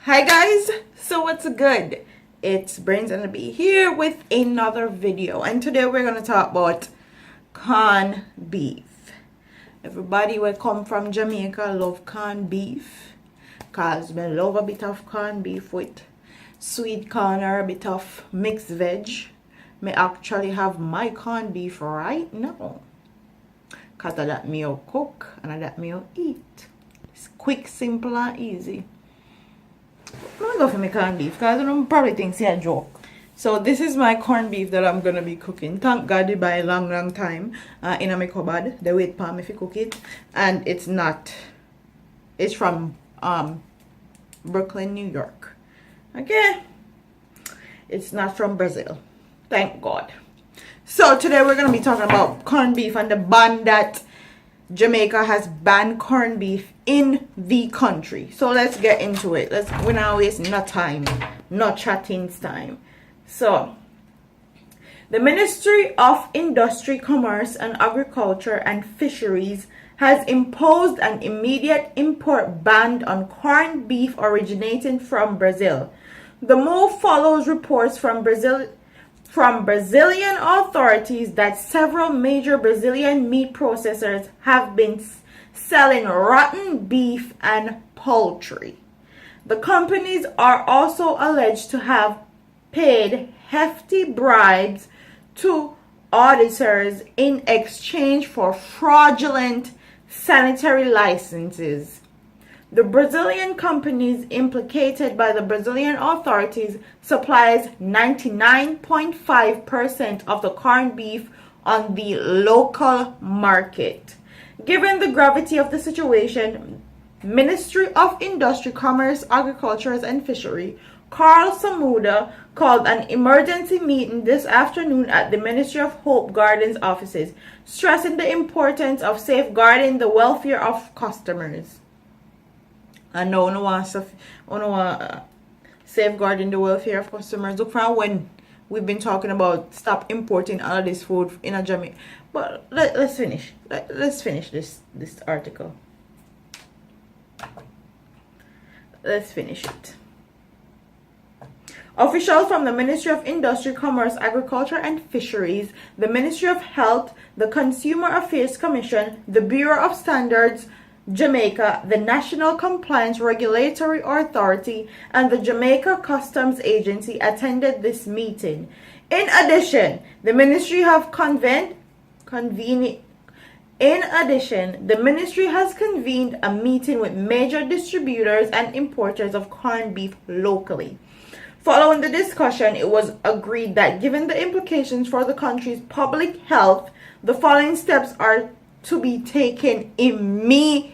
Hi guys, so what's good? It's Brains and the Bee here with another video, and today we're gonna talk about corned beef. Everybody will come from Jamaica love corned beef, cause me love a bit of corned beef with sweet corn or a bit of mixed veg. Me actually have my corned beef right now, cause of that me cook and that me eat. It's quick, simple and easy. I'm gonna go for my corned beef because I don't probably think it's a joke. So this is my corned beef that I'm gonna be cooking. Thank God it buy a long time in my cupboard. The wait palm if you cook it, and it's from Brooklyn, New York. Okay, it's not from Brazil. Thank God. So today we're gonna be talking about corned beef and the ban that Jamaica has banned corned beef in the country. So let's get into it. We're not wasting no time, no chatting time. So the Ministry of Industry, Commerce and Agriculture and Fisheries has imposed an immediate import ban on corned beef originating from Brazil. The move follows reports from Brazilian authorities that several major Brazilian meat processors have been selling rotten beef and poultry. The companies are also alleged to have paid hefty bribes to auditors in exchange for fraudulent sanitary licenses. The Brazilian companies implicated by the Brazilian authorities supplies 99.5% of the corned beef on the local market. Given the gravity of the situation, Ministry of Industry, Commerce, Agriculture and Fishery, Carl Samuda, called an emergency meeting this afternoon at the Ministry of Hope Gardens offices, stressing the importance of safeguarding the welfare of customers. And no one wants safeguarding the welfare of customers. Look from when we've been talking about stop importing all of this food in a Jamaica. But let's finish. Let's finish this article. Let's finish it. Officials from the Ministry of Industry, Commerce, Agriculture and Fisheries, the Ministry of Health, the Consumer Affairs Commission, the Bureau of Standards Jamaica, the National Compliance Regulatory Authority, and the Jamaica Customs Agency attended this meeting. In addition, the ministry has convened a meeting with major distributors and importers of corned beef locally. Following the discussion, it was agreed that given the implications for the country's public health, the following steps are to be taken immediately.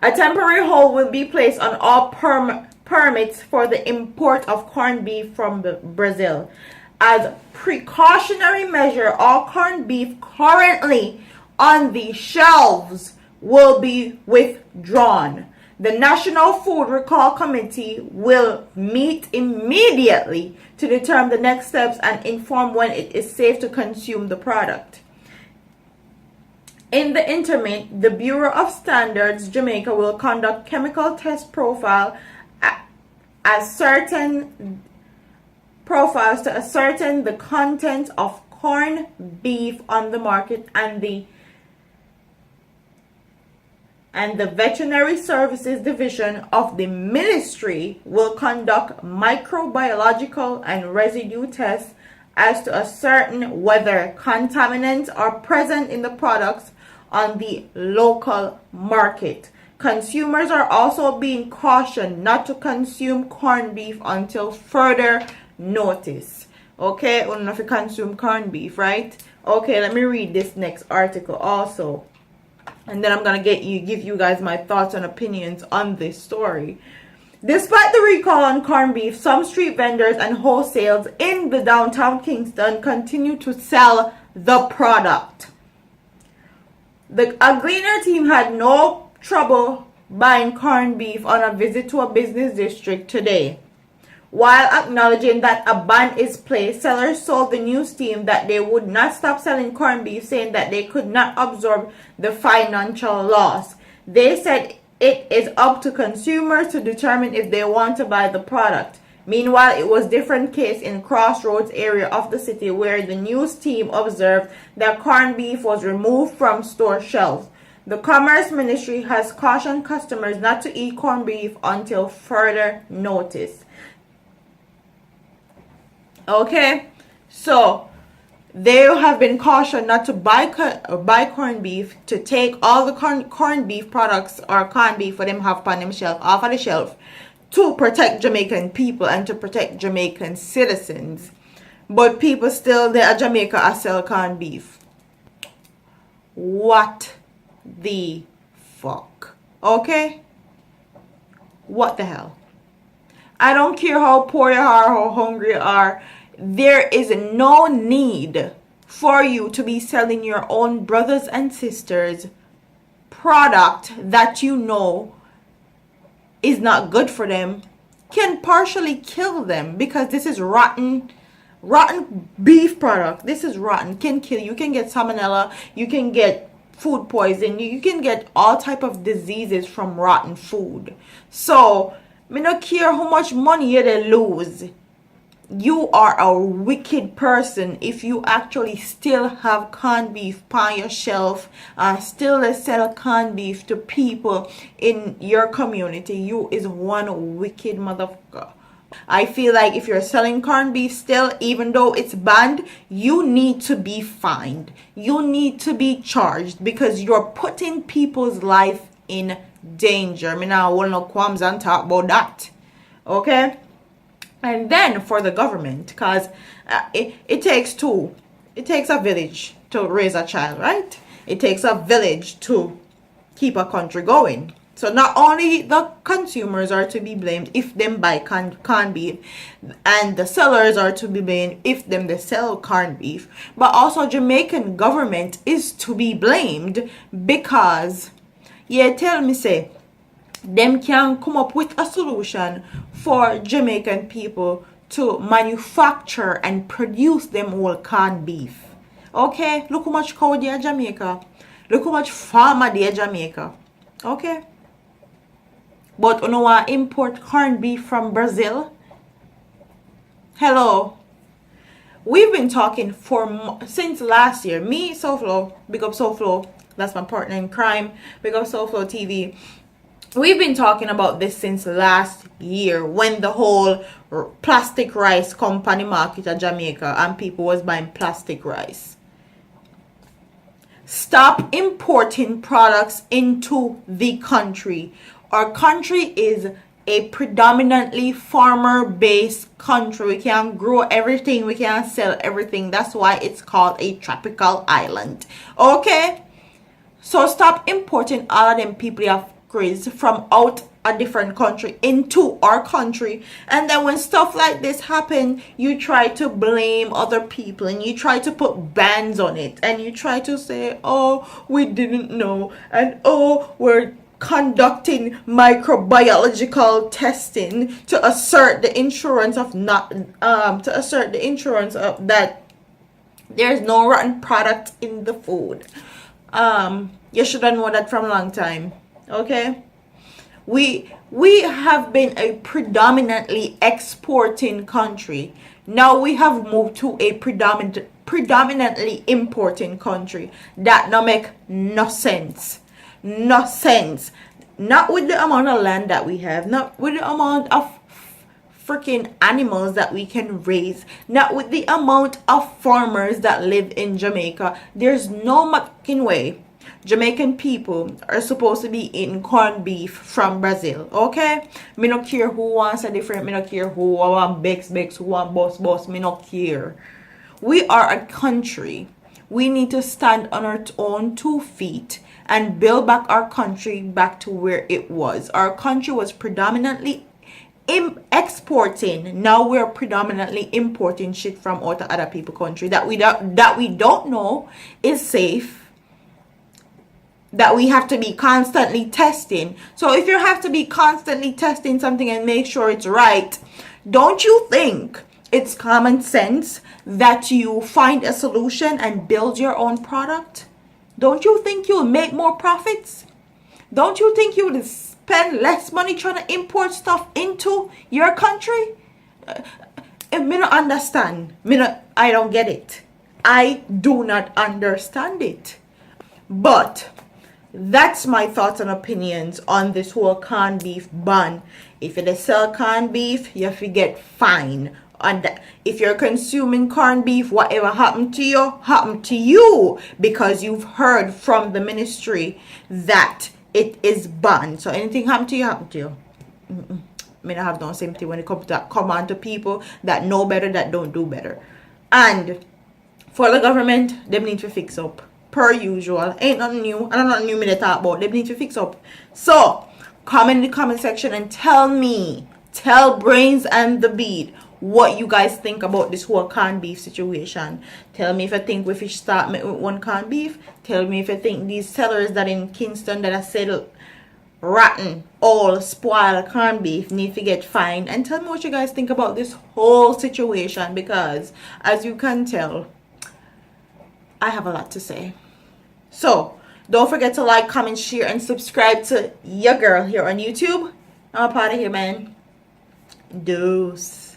A temporary hold will be placed on all permits for the import of corned beef from Brazil. As precautionary measure, all corned beef currently on the shelves will be withdrawn. The National Food Recall Committee will meet immediately to determine the next steps and inform when it is safe to consume the product. In the interim, the Bureau of Standards Jamaica will conduct chemical test profiles to ascertain the content of corned beef on the market, and the Veterinary Services Division of the Ministry will conduct microbiological and residue tests as to ascertain whether contaminants are present in the products on the local market. Consumers are also being cautioned not to consume corned beef until further notice. Okay, we don't know if you consume corned beef, right? Okay, let me read this next article also, and then I'm gonna give you guys my thoughts and opinions on this story. Despite the recall on corned beef, some street vendors and wholesales in the downtown Kingston continue to sell the product. A Gleaner team had no trouble buying corned beef on a visit to a business district today. While acknowledging that a ban is placed, sellers told the news team that they would not stop selling corned beef, saying that they could not absorb the financial loss. They said It is up to consumers to determine if they want to buy the product. Meanwhile, it was different case in Crossroads area of the city where the news team observed that corned beef was removed from store shelves. The Commerce Ministry has cautioned customers not to eat corned beef until further notice. Okay, so they have been cautioned not to buy corned beef, to take all the corned beef products or corned beef for them have on them shelf off of the shelf, to protect Jamaican people and to protect Jamaican citizens. But people still there at Jamaica are sell corned beef. What the fuck? Okay? What the hell? I don't care how poor you are, how hungry you are. There is no need for you to be selling your own brothers and sisters product that you know is not good for them, can partially kill them, because this is rotten beef product. This is rotten, can kill you. You can get salmonella, you can get food poison, you can get all type of diseases from rotten food. So me not care how much money you they lose. You are a wicked person if you actually still have corned beef on your shelf and still sell corned beef to people in your community. You is one wicked motherfucker. I feel like if you're selling corned beef still, even though it's banned, you need to be fined. You need to be charged because you're putting people's life in danger. Me now want no qualms and talk about that. Okay? And then for the government, because it takes two. It takes a village to raise a child, right? It takes a village to keep a country going. So not only the consumers are to be blamed if them buy corned beef, and the sellers are to be blamed if them they sell corned beef, but also Jamaican government is to be blamed because, yeah, tell me say, them can come up with a solution for Jamaican people to manufacture and produce them whole corned beef. Okay, look how much cow there in Jamaica. Look how much farmer there in Jamaica. Okay. But you know what, import corned beef from Brazil? Hello. We've been talking since last year. Me, SoFlo, big up SoFlo. That's my partner in crime. Big up SoFlo TV. We've been talking about this since last year when the whole plastic rice company market at Jamaica and people was buying plastic rice. Stop importing products into the country. Our country is a predominantly farmer-based country. We can grow everything. We can sell everything. That's why it's called a tropical island. Okay? So stop importing all of them people you have crazy from out a different country into our country, and then when stuff like this happen, you try to blame other people and you try to put bans on it and you try to say, oh, we didn't know, and oh, we're conducting microbiological testing to assert the insurance of that there's no rotten product in the food. You should have known that from a long time. Okay, we have been a predominantly exporting country. Now we have moved to a predominantly importing country. That no make no sense. No sense. Not with the amount of land that we have. Not with the amount of freaking animals that we can raise. Not with the amount of farmers that live in Jamaica. There's no fucking way Jamaican people are supposed to be eating corned beef from Brazil. Okay? Me no care who wants a different. Me no care who want Bex, who want boss. Me no care. We are a country. We need to stand on our own 2 feet and build back our country back to where it was. Our country was predominantly exporting. Now we're predominantly importing shit from other people's country that we don't know is safe, that we have to be constantly testing. So if you have to be constantly testing something and make sure it's right, don't you think it's common sense that you find a solution and build your own product? Don't you think you'll make more profits? Don't you think you would spend less money trying to import stuff into your country? Me not understand. I don't get it. I do not understand it. But that's my thoughts and opinions on this whole canned beef ban. If you sell canned beef, you have to get fined. And if you're consuming corned beef, whatever happened to you, because you've heard from the ministry that it is banned. So anything happened to you. Me not have no sympathy when it comes to come on to people that know better, that don't do better. And for the government, they need to fix up. Per usual. Ain't nothing new. I don't know nothing new me to talk about. They need to fix up. So, comment in the comment section and tell Brains and the Beat, what you guys think about this whole canned beef situation. Tell me if you think we should start with one canned beef. Tell me if you think these sellers that in Kingston that are sell rotten, all spoiled canned beef need to get fined. And tell me what you guys think about this whole situation, because as you can tell, I have a lot to say. So don't forget to like, comment, share, and subscribe to your girl here on YouTube. I'm a part of here, man. Deuce.